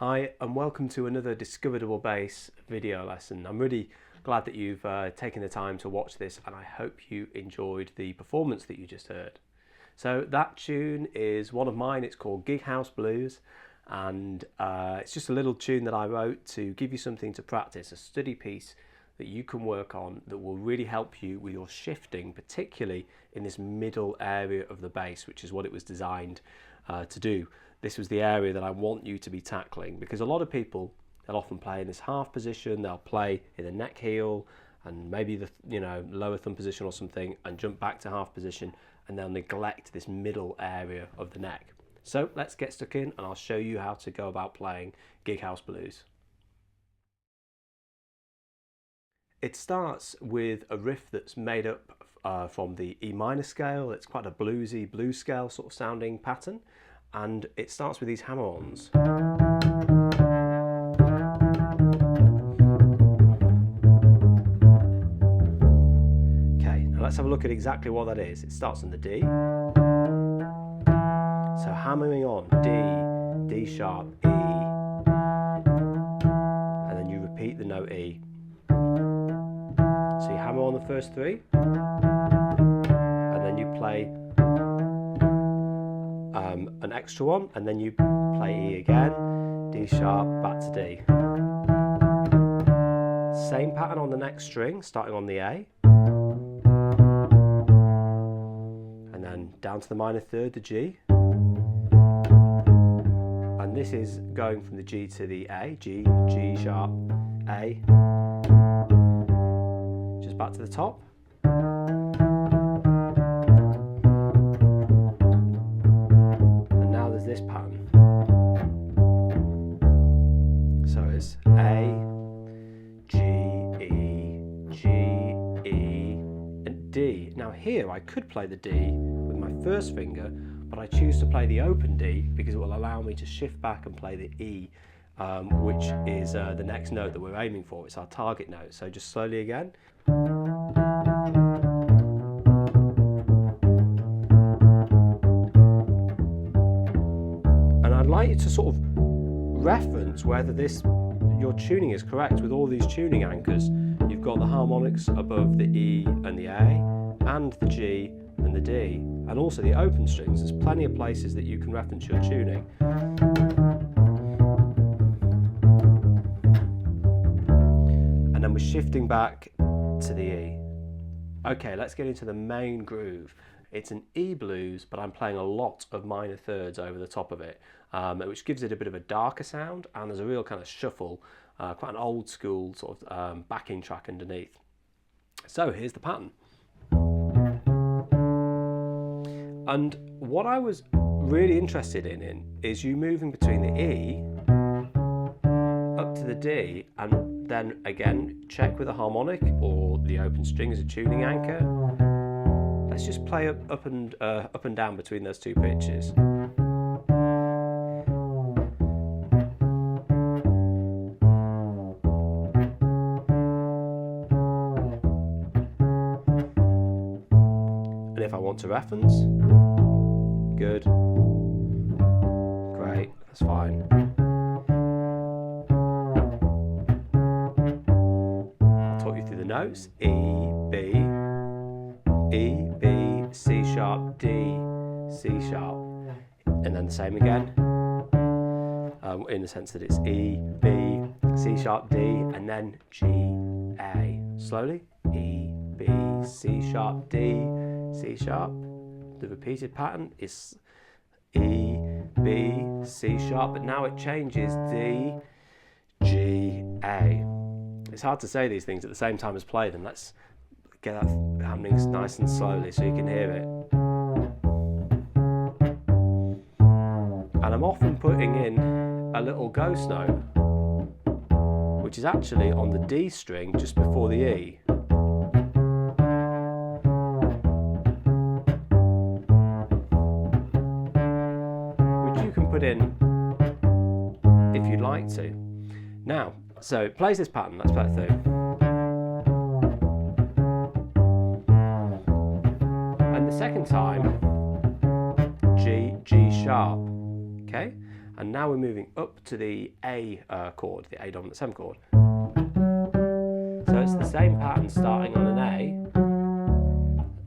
Hi and welcome to another Discover Double Bass video lesson. I'm really glad that you've taken the time to watch this, and I hope you enjoyed the performance that you just heard. So that tune is one of mine. It's called Gig House Blues, and it's just a little tune that I wrote to give you something to practice, a study piece that you can work on that will really help you with your shifting, particularly in this middle area of the bass, which is what it was designed to do. This was the area that I want you to be tackling, because a lot of people, they'll often play in this half position, they'll play in the neck heel and maybe the lower thumb position or something, and jump back to half position, and they'll neglect this middle area of the neck. So let's get stuck in and I'll show you how to go about playing Gig House Blues. It starts with a riff that's made up from the E minor scale. It's quite a bluesy blues scale sort of sounding pattern, and it starts with these hammer-ons. Okay, now let's have a look at exactly what that is. It starts on the D, so hammering on D, D sharp, E, and then you repeat the note E. So you hammer on the first three, and then you play an extra one, and then you play E again, D sharp, back to D. Same pattern on the next string, starting on the A, and then down to the minor third, the G, and this is going from the G to the A, G, G sharp, A, just back to the top. This pattern, so it's A, G, E, G, E, and D. Now here I could play the D with my first finger, but I choose to play the open D because it will allow me to shift back and play the E, which is the next note that we're aiming for. It's our target note. So just slowly again. I'd like you to sort of reference whether your tuning is correct with all these tuning anchors. You've got the harmonics above the E and the A, and the G and the D, and also the open strings. There's plenty of places that you can reference your tuning. And then we're shifting back to the E. Okay, let's get into the main groove. It's an E blues, but I'm playing a lot of minor thirds over the top of it, which gives it a bit of a darker sound, and there's a real kind of shuffle, quite an old school sort of backing track underneath. So here's the pattern. And what I was really interested in is you moving between the E up to the D, and then again check with a harmonic or the open string as a tuning anchor. Let's just play up and down between those two pitches. And if I want to reference, good, great, that's fine. I'll talk you through the notes: E, B, E, B, C sharp, D, C sharp, and then the same again, in the sense that it's E, B, C sharp, D, and then G, A. Slowly, E, B, C sharp, D, C sharp. The repeated pattern is E, B, C sharp, but now it changes D, G, A. It's hard to say these things at the same time as play them. Let's get that happening nice and slowly so you can hear it. And I'm often putting in a little ghost note, which is actually on the D string just before the E. Which you can put in if you'd like to. Now, so it plays this pattern. Let's play it through. And the second time, G, G sharp, okay? And now we're moving up to the A chord, the A dominant 7 chord. So it's the same pattern starting on an A.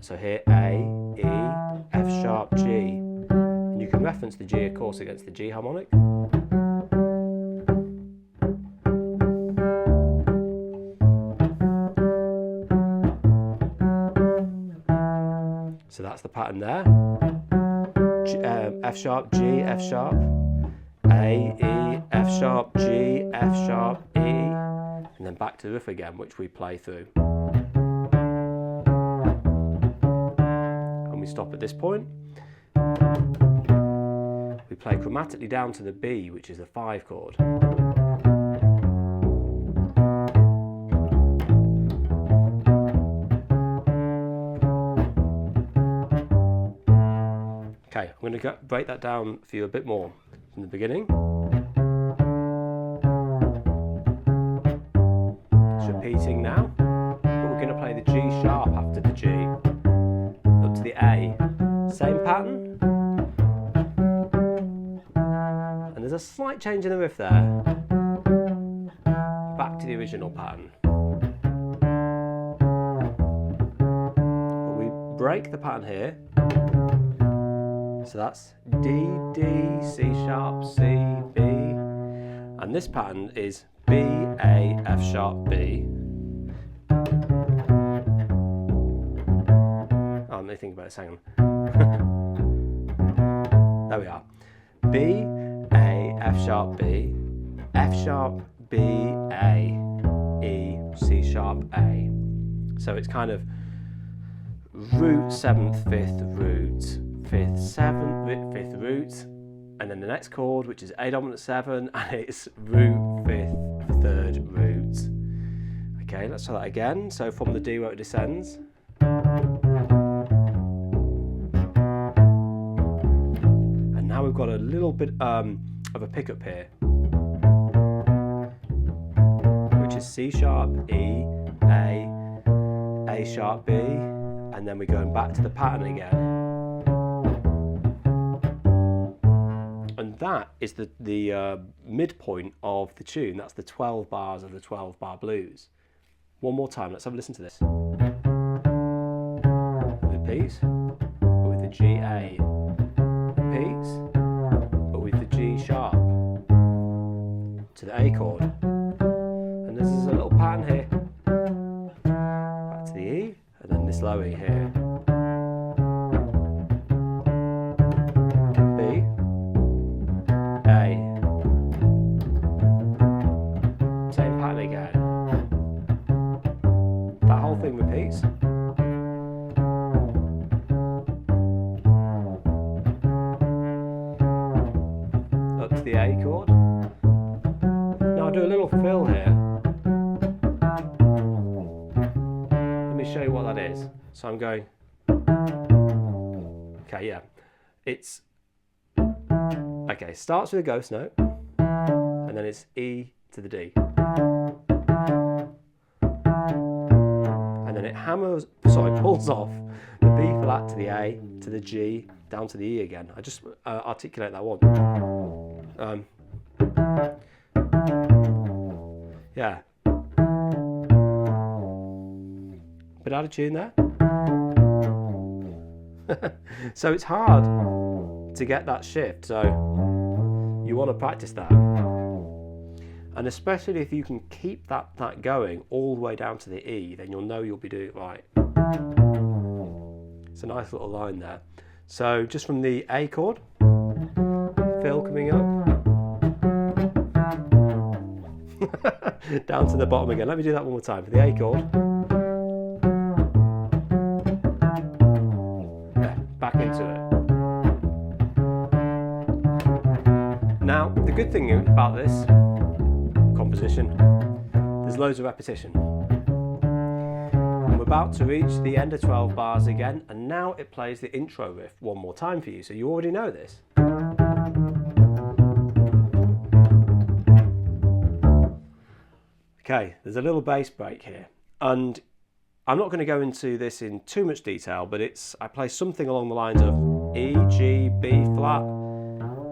So here A, E, F sharp, G. And you can reference the G of course against the G harmonic. So that's the pattern there. F sharp, G, F sharp, A, E, F sharp, G, F sharp, E, and then back to the riff again, which we play through. And we stop at this point. We play chromatically down to the B, which is the 5 chord. Okay, I'm going to break that down for you a bit more from the beginning. It's repeating now, but we're going to play the G sharp after the G, up to the A. Same pattern, and there's a slight change in the riff there, back to the original pattern. But we break the pattern here. So that's D, D, C sharp, C, B, and this pattern is B, A, F sharp, B. Oh, let me think about this, hang on. There we are. B, A, F sharp, B, F sharp, B, A, E, C sharp, A. So it's kind of root, 7th, 5th, root, 5th, 7th, 5th root, and then the next chord, which is A dominant 7, and it's root, 5th, 3rd root. Okay, let's try that again. So from the D where it descends. And now we've got a little bit of a pickup here, which is C sharp, E, A sharp, B, and then we're going back to the pattern again. And that is the midpoint of the tune. That's the 12 bars of the 12 bar blues. One more time, let's have a listen to this. Repeat, but with the G A. Repeat, but with the G sharp. To the A chord. And there's a little pattern here. Back to the E, and then this low E here. Repeats. Up to the A chord. Now I'll do a little fill here. Let me show you what that is. So I'm going. Okay, yeah. It's okay, starts with a ghost note, and then it's E to the D. And it pulls off the B flat to the A, to the G, down to the E again. I just articulate that one. Yeah. Bit out of tune there. So it's hard to get that shift, so you want to practice that. And especially if you can keep that going all the way down to the E, then you'll know you'll be doing it right. It's a nice little line there. So just from the A chord, fill coming up, down to the bottom again. Let me do that one more time. For the A chord, back into it. Now, the good thing about this composition, there's loads of repetition. And we're about to reach the end of 12 bars again, and now it plays the intro riff one more time for you, so you already know this. Okay, there's a little bass break here, and I'm not going to go into this in too much detail, but I play something along the lines of E, G, B flat,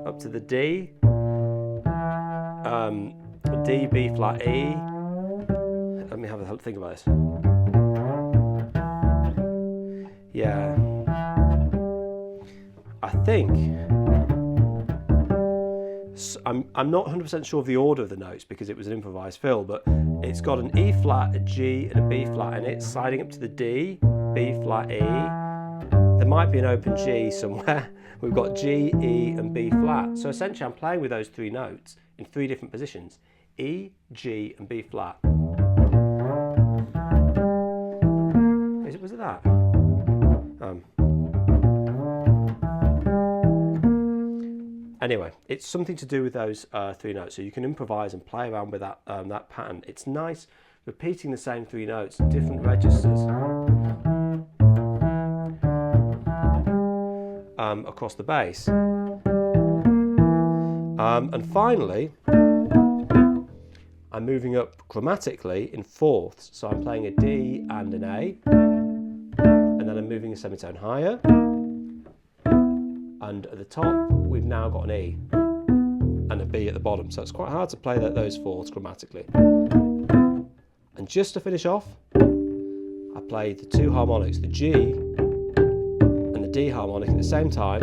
up to the D, D, B flat, E. Let me have a think about this. Yeah, I think I'm not 100% sure of the order of the notes because it was an improvised fill, but it's got an E flat, a G, and a B flat, and it's sliding up to the D, B flat, E. There might be an open G somewhere. We've got G, E, and B flat. So essentially, I'm playing with those three notes in three different positions: E, G, and B flat. Was it that? Anyway, it's something to do with those three notes, so you can improvise and play around with that that pattern. It's nice repeating the same three notes in different registers across the bass. And finally, I'm moving up chromatically in fourths, so I'm playing a D and an A, and then I'm moving a semitone higher, and at the top we've now got an E and a B at the bottom, so it's quite hard to play those fourths chromatically. And just to finish off, I played the two harmonics, the G and the D harmonic at the same time,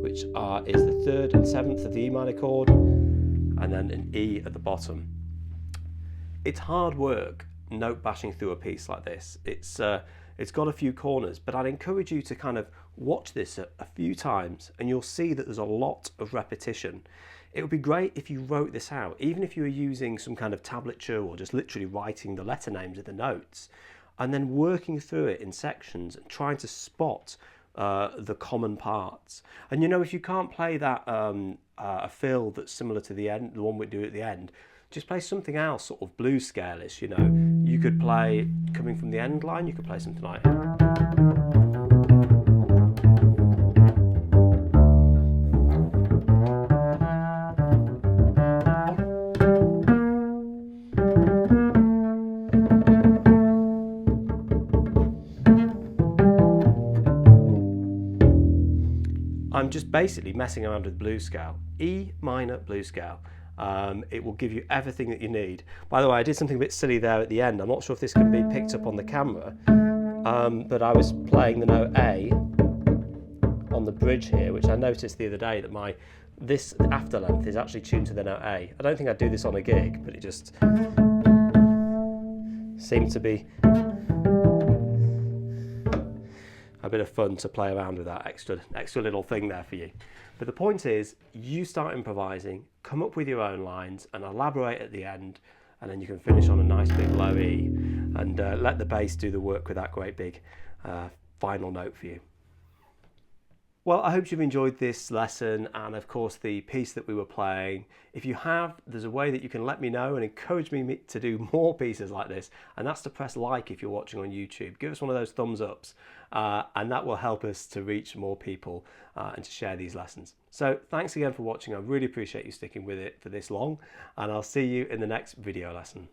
which is the third and seventh of the E minor chord, and then an E at the bottom. It's hard work note bashing through a piece like this. It's got a few corners, but I'd encourage you to kind of watch this a few times and you'll see that there's a lot of repetition. It would be great if you wrote this out, even if you were using some kind of tablature or just literally writing the letter names of the notes and then working through it in sections and trying to spot the common parts. And you know, if you can't play that a fill that's similar to the end, the one we do at the end, just play something else, sort of blues scale-ish, you know. You could play, coming from the end line, you could play something like... I'm just basically messing around with blues scale, E minor blues scale. It will give you everything that you need. By the way, I did something a bit silly there at the end. I'm not sure if this can be picked up on the camera, but I was playing the note A on the bridge here, which I noticed the other day that this after length is actually tuned to the note A. I don't think I'd do this on a gig, but it just seemed to be a bit of fun to play around with that extra little thing there for you. But the point is, you start improvising, come up with your own lines and elaborate at the end, and then you can finish on a nice big low E and let the bass do the work with that great big final note for you. Well, I hope you've enjoyed this lesson and of course the piece that we were playing. If you have, there's a way that you can let me know and encourage me to do more pieces like this, and that's to press like if you're watching on YouTube. Give us one of those thumbs ups and that will help us to reach more people and to share these lessons. So thanks again for watching. I really appreciate you sticking with it for this long, and I'll see you in the next video lesson.